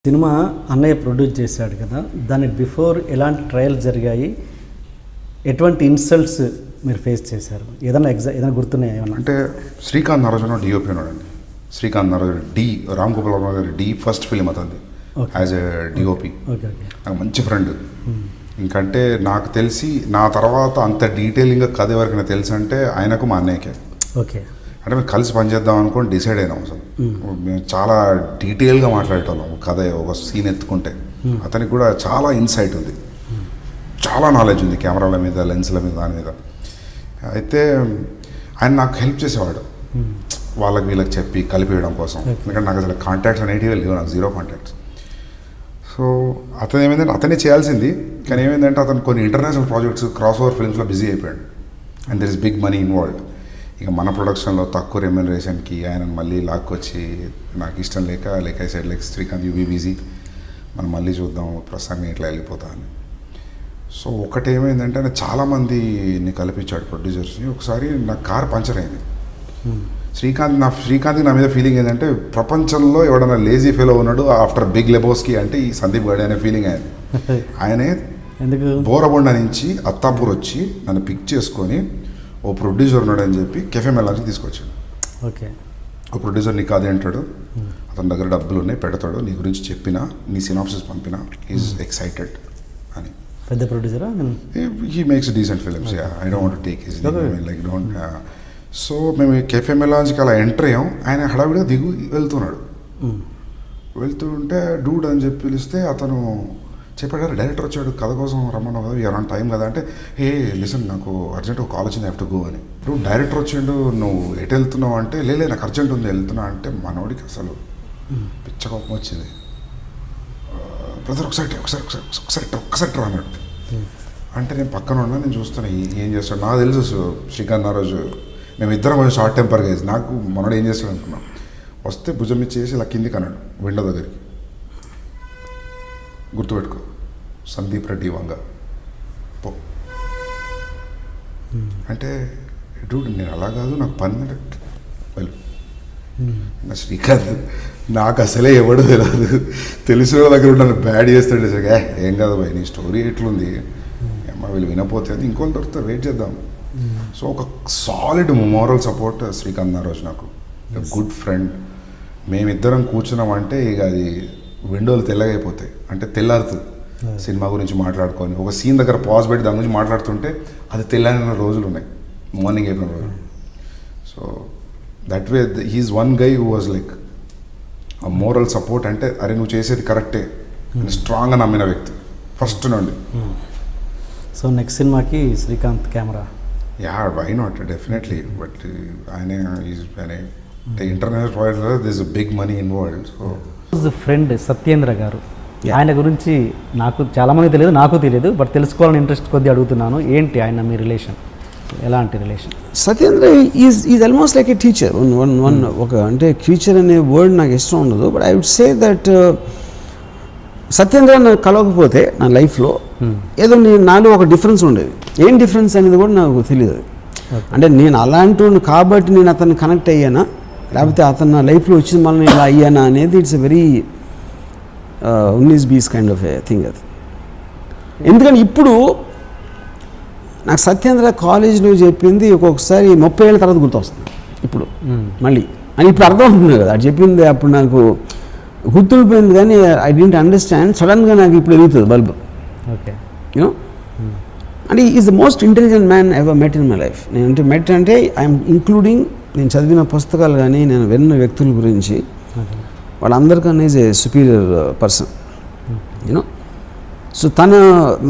Cinema అన్నయ్య produce చేశాడు కదా, దాని బిఫోర్ ఎలాంటి ట్రయల్స్ జరిగాయి, ఎటువంటి ఇన్సల్ట్స్ మీరు ఫేస్ చేశారు, ఏదైనా గుర్తున్నాయి ఏమన్నా? అంటే శ్రీకాంత్ నారాయణ డిఓపి ఉన్నాడండి. శ్రీకాంత్ నారాయణ రామ్ గోపాల్ వర్మ గారి డి ఫస్ట్ ఫిలిం అతనిది యాజ్ ఎ డిఓపి. నాకు మంచి ఫ్రెండ్. ఇంకంటే నాకు తెలిసి నా తర్వాత అంత డీటెయిలింగ్గా కథ ఎవరికైనా తెలుసు అంటే ఆయనకు మా అన్నయ్యకే. ఓకే, అంటే మేము కలిసి పనిచేద్దాం అనుకోని డిసైడ్ అయినాం. అసలు మేము చాలా డీటెయిల్గా మాట్లాడేటోళ్ళం కథ, ఒక సీన్ ఎత్తుకుంటే. అతనికి కూడా చాలా ఇన్సైట్ ఉంది, చాలా నాలెడ్జ్ ఉంది కెమెరాల మీద, లెన్స్ల మీద, దాని మీద. అయితే ఆయన నాకు హెల్ప్ చేసేవాడు వాళ్ళకి వీళ్ళకి చెప్పి కలిపేయడం కోసం. ఎందుకంటే నాకు అసలు కాంటాక్ట్స్ అనేటివి లేవు, నాకు జీరో కాంటాక్ట్స్. సో అతను ఏమైందంటే అతనే చేయాల్సింది, కానీ ఏమైందంటే అతను కొన్ని ఇంటర్నేషనల్ ప్రాజెక్ట్స్, క్రాస్ ఓవర్ ఫిల్మ్స్లో బిజీ అయిపోయాడు. And there is big money involved. ఇక మన ప్రొడక్షన్లో తక్కువ రెమ్యునరేషన్కి ఆయన మళ్ళీ లాక్కొచ్చి నాకు ఇష్టం లేక I side like Srikanth you be busy, మనం మళ్ళీ చూద్దాం, ప్రస్తుతానికి ఇట్లా వెళ్ళిపోతా అని. సో ఒకటి ఏమైందంటే ఆయన చాలామందిని కల్పించాడు ప్రొడ్యూసర్స్ని. ఒకసారి నా కార్ పంచర్ అయింది. శ్రీకాంత్కి నా మీద ఫీలింగ్ ఏంటంటే ప్రపంచంలో ఎవడన్నా లేజీ ఫెలో ఉన్నాడు ఆఫ్టర్ బిగ్ లెబోస్కి అంటే ఈ సందీప్ గడి అనే ఫీలింగ్ అయింది. ఆయనే బోరబొండ నుంచి అత్తాపూర్ వచ్చి నన్ను పిక్ చేసుకొని ఓ ప్రొడ్యూసర్ ఉన్నాడు అని చెప్పి కెఫే మెలాన్స్కి తీసుకొచ్చాడు. ఓకే, ఓ ప్రొడ్యూసర్ నీకు అదే అంటాడు, అతని దగ్గర డబ్బులు ఉన్నాయి, పెడతాడు, నీ గురించి చెప్పినా, నీ సినాప్సిస్ పంపినా, ఈజ్ ఎక్సైటెడ్ అని. పెద్ద ప్రొడ్యూసరా? He makes decent films. I don't want to take his like don't. So మేము కెఫే మెలాన్స్కి అలా ఎంటర్ అయ్యాం. ఆయన హడావిడిగా వెళ్తున్నాడు. వెళ్తుంటే డూడ్ అని చెప్పి పిలిస్తే అతను చెప్పాడు, డైరెక్టర్ వచ్చాడు, కథ కోసం రమ్మన్నావు కదా, ఎవరైనా టైం కదా అంటే, ఏ లిసన్ నాకు అర్జెంట్ ఒక కాల్ వచ్చింది, హ్యావ్ టు గో అని. ఇప్పుడు డైరెక్టర్ వచ్చిండు, నువ్వు ఎటు వెళ్తున్నావు అంటే, లేదు నాకు అర్జెంట్ ఉంది వెళ్తున్నా అంటే, మనోడికి అసలు పిచ్చ కోపం వచ్చింది. బ్రదర్ ఒకసారి రా అన్నాడు. అంటే నేను పక్కన ఉన్నా, నేను చూస్తున్నా ఏం చేస్తాడు. నాకు తెలుసు శ్రీకాంత్ ఆ రోజు మేము ఇద్దరం కొంచెం షార్ట్ టెంపర్గా వేసి, నాకు మనోడు ఏం చేస్తాడు అనుకున్నాం. వస్తే భుజం ఇచ్చేసి ఇలా కిందికి అన్నాడు విండో దగ్గరికి, గుర్తుపెట్టుకో సందీప్ రెడ్డి వంగ పో అంటే. డూడ్ నేను అలా కాదు, నాకు పని వెళ్ళు. నా శ్రీకాంత్ నాకు అసలే ఎవడో తెలియదు, తెలిసిన దగ్గర నన్ను బ్యాడ్ చేస్తాడు. ఏం కాదు భయ్, నీ స్టోరీ ఎట్లుంది అమ్మ, వీళ్ళు వినపోతే అది ఇంకోళ్ళు దొరుకుతారు, వెయిట్ చేద్దాం. సో ఒక సాలిడ్ మోరల్ సపోర్ట్ శ్రీకాంత్ ఆ రోజు నాకు, గుడ్ ఫ్రెండ్. మేమిద్దరం కూర్చున్నామంటే ఇక అది విండోలు తెల్లగైపోతాయి, అంటే తెల్లారుతుంది. సినిమా గురించి మాట్లాడుకొని ఒక సీన్ దగ్గర పాజ్ పెట్టి దాని గురించి మాట్లాడుతుంటే అది తెల్లారిన రోజులు ఉన్నాయి, మార్నింగ్ అయిపోయిన రోజులు. So that way he's one guy who was like a moral support. అంటే అరే నువ్వు చేసేది కరెక్టే అని స్ట్రాంగ్గా నమ్మిన వ్యక్తి ఫస్ట్ నుండి. సో నెక్స్ట్ సినిమాకి Srikanth camera? Yeah, why not, definitely. But ఆయన ఇంటర్నేషనల్ ప్రాజెక్ట్లో this big money involved. So friend Satyendra garu, ఆయన గురించి నాకు చాలామంది తెలియదు, నాకు తెలియదు, బట్ తెలుసుకోవాలని ఇంట్రెస్ట్ కొద్ది అడుగుతున్నాను. ఏంటి ఆయన మీ రిలేషన్, ఎలాంటి relation? Satyendra is almost like a teacher. ఒక అంటే టీచర్ అనే వర్డ్ నాకు ఇష్టం ఉండదు, but I would say that Satyendra నాకు కలవకపోతే నా లైఫ్లో ఏదో నాలో ఒక డిఫరెన్స్ ఉండేది. ఏం డిఫరెన్స్ అనేది కూడా నాకు తెలియదు. అంటే నేను అలాంటి కాబట్టి నేను అతన్ని కనెక్ట్ అయ్యానా, లేకపోతే అతను నా లైఫ్లో వచ్చింది మళ్ళీ ఇలా అయ్యానా అనేది ఇట్స్ ఎ వెరీ ఉన్నీస్ బీస్ కైండ్ ఆఫ్ ఏ థింగ్ అది. ఎందుకంటే ఇప్పుడు నాకు సత్యేంద్ర కాలేజ్లో చెప్పింది ఒక్కొక్కసారి 30 ఏళ్ళ తర్వాత గుర్తొస్తుంది ఇప్పుడు మళ్ళీ అని. ఇప్పుడు అర్థం అవుతుంది కదా, అది చెప్పింది అప్పుడు నాకు గుర్తుండిపోయింది, కానీ ఐ డోంట్ అండర్స్టాండ్. సడన్గా నాకు ఇప్పుడు వెలుగుతుంది బల్బ్. ఓకే, యూనో, అంటే is the most intelligent man ever met in my life. నేను మెట్ అంటే ఐఎమ్ ఇంక్లూడింగ్ నేను చదివిన పుస్తకాలు కానీ నేను విన్న వ్యక్తుల గురించి, వాళ్ళందరికన్నా is a superior person, you know. So తను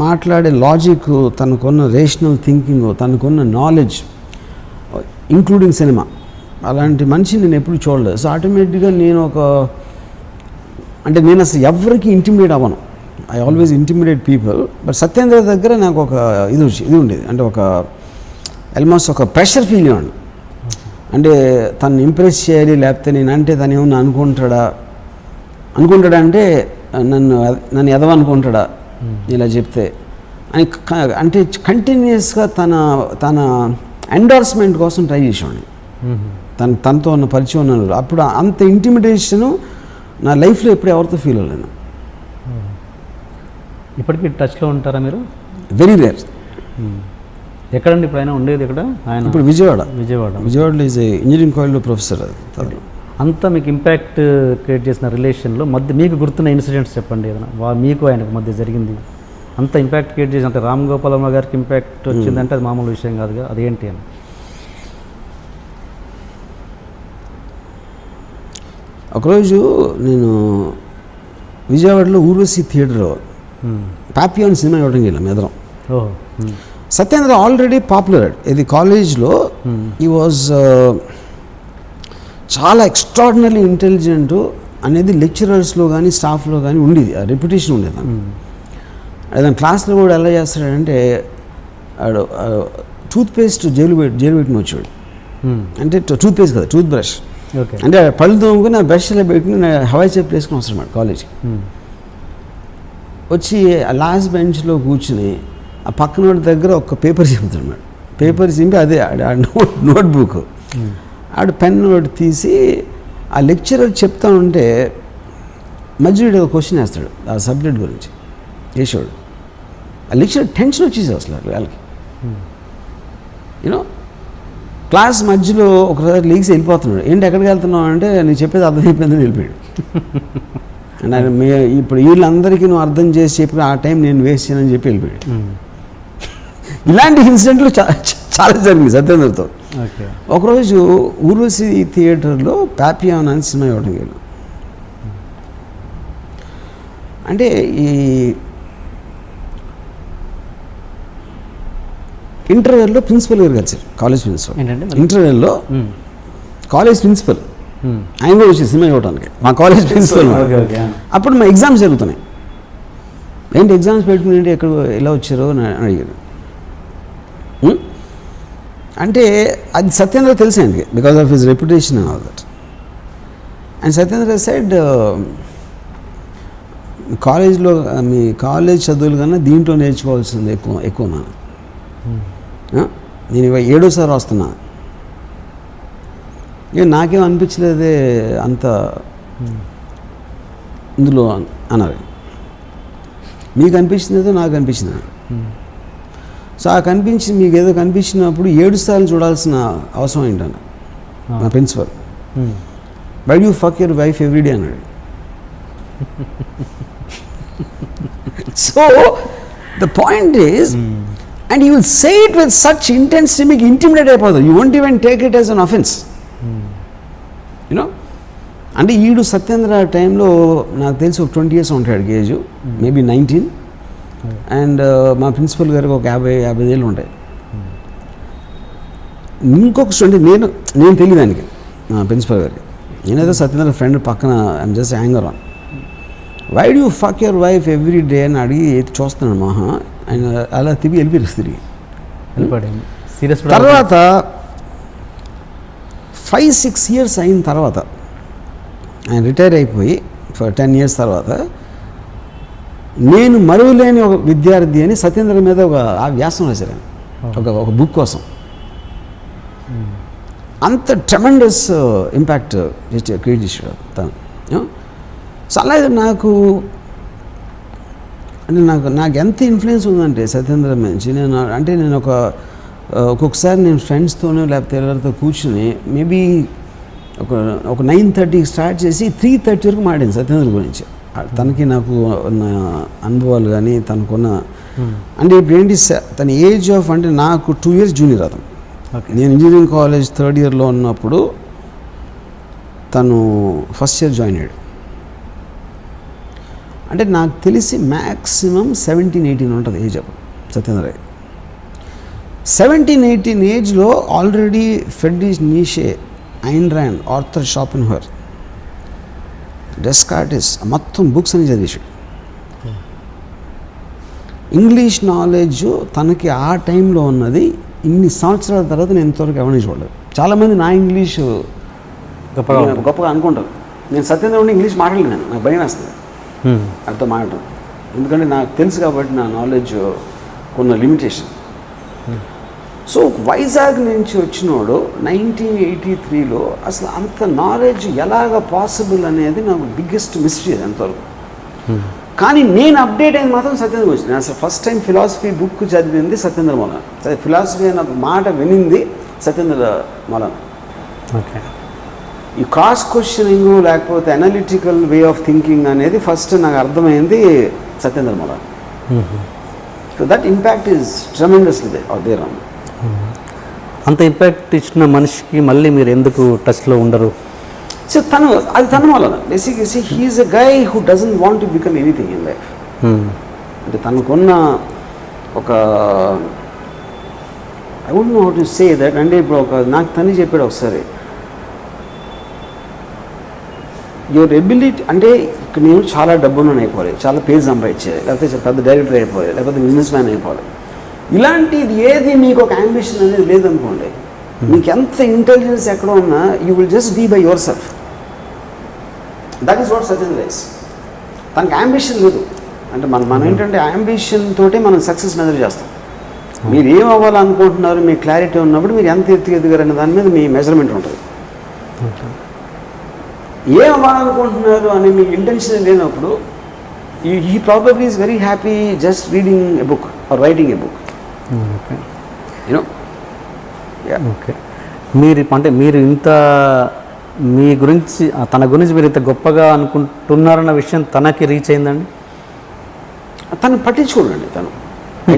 మాట్లాడే లాజిక్, తనకున్న రేషనల్ థింకింగ్, తనకున్న నాలెడ్జ్, ఇంక్లూడింగ్ సినిమా, అలాంటి మనిషి నేను ఎప్పుడు చూడలేదు. సో ఆటోమేటిక్గా నేను నేను అసలు ఎవరికి ఇంటిమిడేట్ అవ్వను. I always intimidate people. But Satyendra దగ్గర నాకు ఒక ఇది ఉండేది, అంటే ఒక ఆల్మోస్ట్ ఒక ప్రెషర్ ఫీల్ అయ్యాను. అంటే తను ఇంప్రెస్ చేయాలి, లేకపోతే నేను అంటే తను ఏమన్నా అనుకుంటాడా అంటే నన్ను ఎదవనుకుంటాడా ఇలా చెప్తే అని, అంటే కంటిన్యూస్గా తన ఎండార్స్మెంట్ కోసం ట్రై చేసేవాడిని. తనతో ఉన్న పరిచయం ఉన్నాను. అప్పుడు అంత ఇంటిమిడేషను నా లైఫ్లో ఎప్పుడు ఎవరితో ఫీల్ అవ్వలేను. ఇప్పటికీ టచ్లో ఉంటారా మీరు? Very rare. ఎక్కడండి ఇప్పుడు ఆయన ఉండేది ఎక్కడ? ఆయన ఇప్పుడు విజయవాడలో ఈజ్ ఇంజనీరింగ్ కాలేజ్లో ప్రొఫెసర్. అది అంతా మీకు ఇంపాక్ట్ క్రియేట్ చేసిన రిలేషన్లో మధ్య మీకు గుర్తున్న ఇన్సిడెంట్స్ చెప్పండి ఏదైనా. మీకు ఆయనకు మధ్య జరిగింది అంత ఇంపాక్ట్ క్రియేట్ చేసి, అంటే రామ్ గోపాల్ వర్మ గారికి ఇంపాక్ట్ వచ్చిందంటే అది మామూలు విషయం కాదుగా, అదేంటి అని. ఒకరోజు నేను విజయవాడలో ఊర్వశి థియేటర్ పాపియాన్ సినిమా ఇవ్వడం వెళ్ళాం ఎదరం. Satyendra already popular. ఇది కాలేజ్లో ఈ వాజ్ చాలా ఎక్స్ట్రాడినరీ ఇంటెలిజెంట్ అనేది లెక్చరర్స్లో కానీ స్టాఫ్లో కానీ ఉండేది, ఆ రెప్యుటేషన్ ఉండేది. దాని క్లాస్లో కూడా ఎలా చేస్తాడంటే టూత్పేస్ట్ జైలు పెట్టిన వచ్చాడు. అంటే టూత్పేస్ట్ కదా, టూత్ బ్రష్. అంటే పళ్ళు తోముకుని ఆ బ్రష్ ఇలా పెట్టుకుని హవాయి చెప్పు వేసుకుని వస్తాడు కాలేజ్కి. వచ్చి ఆ లాస్ట్ బెంచ్లో కూర్చుని ఆ పక్కన దగ్గర ఒక పేపర్ చింపుతాడు మేడం. పేపర్ చింపి అదే నోట్బుక్ ఆడు పెన్ నోట్ తీసి ఆ లెక్చరర్ చెప్తా ఉంటే మధ్యలో ఒక క్వశ్చన్ వేస్తాడు ఆ సబ్జెక్ట్ గురించి వేసాడు. ఆ లెక్చరర్ టెన్షన్ వచ్చేసి అసలు వాళ్ళకి. యూనో క్లాస్ మధ్యలో ఒకసారి లీగ్స్ వెళ్ళిపోతున్నాడు. ఏంటి ఎక్కడికి వెళ్తున్నావు అంటే నేను చెప్పేది అర్థమైపోయిందని వెళ్ళిపోయాడు. అండ్ ఆయన ఇప్పుడు వీళ్ళందరికీ నువ్వు అర్థం చేసి చెప్పి ఆ టైం నేను వేస్ట్ చేయనని చెప్పి వెళ్ళిపోయాడు. ఇలాంటి ఇన్సిడెంట్లు చాలా జరిగింది సత్యేంద్రతో. ఒకరోజు ఊర్వశి థియేటర్లో పాపియాన్ అని సినిమా ఇవ్వడం వెళ్ళాం. అంటే ఈ ఇంటర్వెల్లో ప్రిన్సిపల్ గారు కలిసారు, కాలేజ్ ప్రిన్సిపల్. ఇంటర్వెల్లో కాలేజ్ ప్రిన్సిపల్ ఆయన కూడా వచ్చి సినిమా ఇవ్వడానికి మా కాలేజ్ ప్రిన్సిపల్. అప్పుడు మా ఎగ్జామ్స్ జరుగుతున్నాయి. ఏంటి ఎగ్జామ్స్ పెట్టుకుని ఏంటి ఎక్కడ ఎలా వచ్చారో అని అడిగారు. అంటే అది సత్యేంద్ర తెలుసు ఆయనకి because of his reputation and all that. And Satyendra side కాలేజ్లో మీ కాలేజ్ చదువులు కన్నా దీంట్లో నేర్చుకోవాల్సింది ఎక్కువ నేను 7వ వస్తున్నా. ఇక నాకేం అనిపించలేదే అంత ఇందులో అన్నారు. మీకు అనిపించిందేదో నాకు అనిపించింది. సో ఆ కనిపించి మీకు ఏదో కనిపించినప్పుడు 7 సార్లు చూడాల్సిన అవసరం ఏంటన్న మా principal. Why you fuck your wife every day అన్నాడు. So the point is, and you will say it with such intensity, మీకు ఇంటిమిడేట్ అయిపోతుంది. You won't even take it as an offence. You know అంటే ఈడు సత్యేంద్ర టైంలో నాకు తెలిసి ఒక 20 years ఉంటాడు ఏజ్, మేబీ 19. అండ్ మా ప్రిన్సిపల్ గారికి ఒక 50 ఏళ్ళు ఉంటాయి. ఇంకొక స్టూడెంట్ నేను తెలియదు ఆయనకి, మా ప్రిన్సిపల్ గారికి. నేనేదో సత్యేంద్ర ఫ్రెండ్ పక్కన I'm just anger on. Why do fuck your wife every day అని అడిగి చూస్తున్నాడు మహా. ఆయన అలా వెళ్ళిపోయారు తిరిగి. తర్వాత 5-6 years అయిన తర్వాత ఆయన రిటైర్ అయిపోయి 10 years తర్వాత నేను మరువలేని ఒక విద్యార్థి అని సత్యేంద్ర మీద ఒక వ్యాసం రాశారు ఆయన, ఒక బుక్ కోసం. అంత ట్రెమెండస్ ఇంపాక్ట్ క్రియేట్ చేశాడు తను. సో అలాగే నాకు ఎంత ఇన్ఫ్లుయెన్స్ ఉందంటే సత్యేంద్ర నుంచి నేను ఒక్కొక్కసారి నేను ఫ్రెండ్స్తోనో లేకపోతే ఎవరితో కూర్చుని మేబీ ఒక 9:30కి స్టార్ట్ చేసి 3:30 వరకు మాట్లాడింది సత్యేంద్ర గురించి. తనకి నాకు ఉన్న అనుభవాలు కానీ తనకున్న అంటే ఇప్పుడు ఏంటి తన ఏజ్ ఆఫ్ అంటే నాకు 2 years జూనియర్ అతను. నేను ఇంజనీరింగ్ కాలేజ్ 3rd yearలో ఉన్నప్పుడు తను ఫస్ట్ ఇయర్ జాయిన్ అయ్యాడు. అంటే నాకు తెలిసి మ్యాక్సిమం 17-18 ఉంటుంది ఏజ్ అప్పుడు సత్యేంద్ర. 17-18 ఏజ్లో already Friedrich Nietzsche, Ayn Rand, Arthur Schopenhauer, Descartes మొత్తం బుక్స్ అని చదివేశాడు. ఇంగ్లీష్ నాలెడ్జ్ తనకి ఆ టైంలో ఉన్నది ఇన్ని సంవత్సరాల తర్వాత నేను ఇంతవరకు ఎవరిని చూడలేదు. చాలామంది నా ఇంగ్లీష్ గొప్పగా అనుకుంటారు. నేను సత్యేంద్ర ఉండి ఇంగ్లీష్ మాట్లాడలేను, నాకు భయం వేస్తుంది అర్థం మాట్లాడటం. ఎందుకంటే నాకు తెలుసు కాబట్టి నా నాలెడ్జ్ కొన్ని లిమిటేషన్. సో వైజాగ్ నుంచి వచ్చినోడు 1983లో అసలు అంత నాలెడ్జ్ ఎలాగ పాసిబుల్ అనేది నాకు బిగ్గెస్ట్ మిస్టరీ అంతవరకు. కానీ నేను అప్డేట్ అయింది మాత్రం సత్యేంద్ర గురించి. నేను అసలు ఫస్ట్ టైం ఫిలాసఫీ బుక్ చదివింది సత్యేంద్ర మౌలానా. ఫిలాసఫీ అన్న మాట వినింది సత్యేంద్ర మౌలానా. ఓకే. ఈ క్రాస్ క్వశ్చనింగ్ లేకపోతే అనలిటికల్ వే ఆఫ్ థింకింగ్ అనేది ఫస్ట్ నాకు అర్థమైంది Satyendra Maulana. So that impact is tremendously there on. అంత ఇంపాక్ట్ ఇచ్చిన మనిషికి మళ్ళీ మీరు ఎందుకు టచ్లో ఉండరు? సో తన వలన బేసిక్గా he's a guy who doesn't want to become anything in life. అంటే తనకున్న ఒక I would know how to say that. అంటే ఇప్పుడు నాకు తను చెప్పాడు ఒకసారి, యువర్ ఎబిలిటీ అంటే ఇక్కడ నేను చాలా డబ్బులను అయిపోవాలి, చాలా పేరు సంపాదించేది, లేకపోతే పెద్ద డైరెక్టర్ అయిపోవాలి, లేకపోతే బిజినెస్ మ్యాన్ అయిపోవాలి. ఇలాంటిది ఏది మీకు ఒక అంబిషన్ అనేది లేదనుకోండి, మీకు ఎంత ఇంటెలిజెన్స్ ఎక్కడ ఉన్నా you will just be by yourself. That is what Satyendra is. తనకి అంబిషన్ లేదు. అంటే మనం ఏంటంటే అంబిషన్ తోటే మనం సక్సెస్ మెజర్ చేస్తాం. మీరు ఏం అవ్వాలనుకుంటున్నారు, మీ క్లారిటీ ఉన్నప్పుడు మీరు ఎంత ఎదిగారు అనే దాని మీద మీ మెజర్మెంట్ ఉంటుంది. ఏం అవ్వాలనుకుంటున్నారు అని మీకు ఇంటెన్షన్ లేనప్పుడు he probably is very happy just reading a book or writing a book. Okay. You know. Okay. మీరు ఇంత మీ గురించి తన గురించి మీరు ఇంత గొప్పగా అనుకుంటున్నారన్న విషయం తనకి రీచ్ అయిందండి? తను పట్టించుకోండి. తను I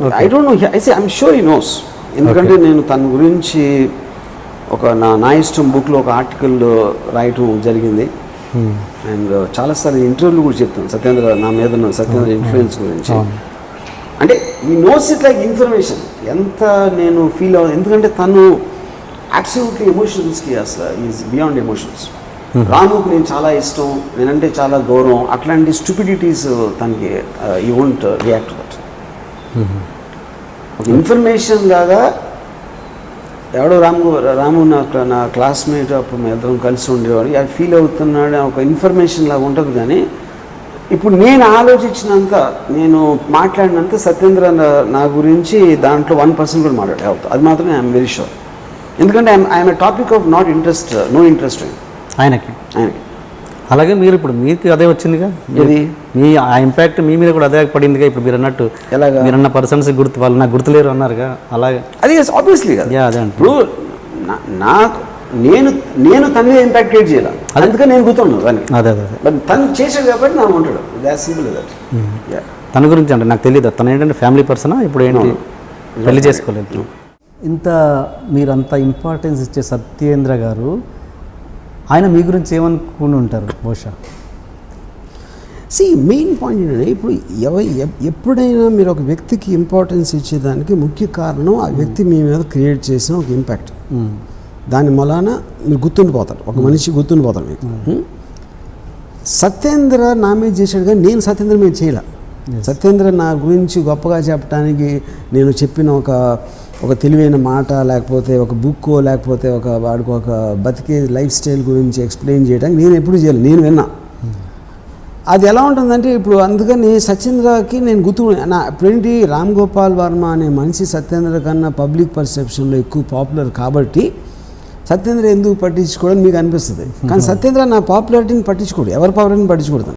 Okay. Don't know, I'm sure he knows. ఎందుకంటే నేను తన గురించి ఒక నా ఇష్టం బుక్లో ఒక ఆర్టికల్ రాయటం జరిగింది. అండ్ చాలాసార్లు ఇంటర్వ్యూలు కూడా చెప్తాను సత్యేంద్ర నా మీద ఉన్న సత్యేంద్ర ఇన్ఫ్లుయెన్స్ గురించి. అంటే ఈ నోస్ ఇట్ లైక్ ఇన్ఫర్మేషన్ ఎంత నేను ఫీల్ అవ్వదు. ఎందుకంటే తను అబ్సల్యూట్లీ ఎమోషన్స్కి అసలు ఈజ్ బియాండ్ ఎమోషన్స్. రాముకు నేను చాలా ఇష్టం, నేనంటే చాలా గౌరవం, అట్లాంటి స్టూపిడిటీస్ తనకి యూ వోంట్ రియాక్ట్ దట్. ఒక ఇన్ఫర్మేషన్ లాగా ఎవడో రాము నా క్లాస్మేట్, అప్పుడు మేము ఇద్దరం కలిసి ఉండేవాడు, అది ఫీల్ అవుతున్నాడు ఒక ఇన్ఫర్మేషన్ లాగా ఉంటుంది. కానీ ఇప్పుడు నేను ఆలోచించినంత, నేను మాట్లాడినంత సత్యేంద్ర నా గురించి దాంట్లో 1% కూడా మాట్లాడే అది మాత్రం ఐఎమ్ వెరీ షూర్. ఎందుకంటే I'm a topic of not interest, no interest ఆయనకి. అలాగే మీరు ఇప్పుడు మీకు అదే వచ్చిందిగా, మీ ఆ ఇంపాక్ట్ మీ మీద కూడా అదే పడిందిగా. ఇప్పుడు మీరు అన్నట్టు ఎలాగా మీరన్న పర్సన్స్ గుర్తు వాళ్ళు నాకు గుర్తులేరు అన్నారుగా, అలాగే అది ఆబ్వియస్లీ కదా. అదే అంటే ఇప్పుడు నాకు నేను తన మీద ఇంపాక్ట్ క్రియేట్ చేయాలి, అందుకని నేను గుర్తున్నాను దాన్ని. అదే అదే బట్ తను చేసాడు కాబట్టి నాకు ఉంటాడు. That simple that. తన గురించి అంటే నాకు తెలియదు. తను ఏంటంటే ఫ్యామిలీ పర్సనా, ఇప్పుడు ఏంటి పెళ్లి చేసుకోలేదు. ఇంత మీరంత ఇంపార్టెన్స్ ఇచ్చే సత్యేంద్ర గారు ఆయన మీ గురించి ఏమనుకుని ఉంటారు బహుశా? మెయిన్ పాయింట్ ఏంటంటే ఇప్పుడు ఎప్పుడైనా మీరు ఒక వ్యక్తికి ఇంపార్టెన్స్ ఇచ్చేదానికి ముఖ్య కారణం ఆ వ్యక్తి మీ మీద క్రియేట్ చేసిన ఒక ఇంపాక్ట్. దాని మూలాన మీరు గుర్తుండిపోతారు, ఒక మనిషి గుర్తుండిపోతారు మీకు. సత్యేంద్ర నా మీద చేశాడు కానీ నేను సత్యేంద్ర మీద చేయలే. సత్యేంద్ర నా గురించి గొప్పగా చెప్పడానికి నేను చెప్పిన ఒక తెలివైన మాట, లేకపోతే ఒక బుక్కో, లేకపోతే వాడికి ఒక బతికే లైఫ్ స్టైల్ గురించి ఎక్స్ప్లెయిన్ చేయడానికి నేను ఎప్పుడు చేయలేదు. నేను విన్నా. అది ఎలా ఉంటుందంటే ఇప్పుడు అందుకని సత్యేంద్రకి నేను ఇప్పుడేంటి రామ్ గోపాల్ వర్మ అనే మనిషి సత్యేంద్ర కన్నా పబ్లిక్ పర్సెప్షన్లో ఎక్కువ పాపులర్ కాబట్టి సత్యేంద్ర ఎందుకు పట్టించుకోవడం మీకు అనిపిస్తుంది. కానీ సత్యేంద్ర నా పాపులారిటీని పట్టించుకోడు, ఎవరి పాపులారిటీని పట్టించుకోడు.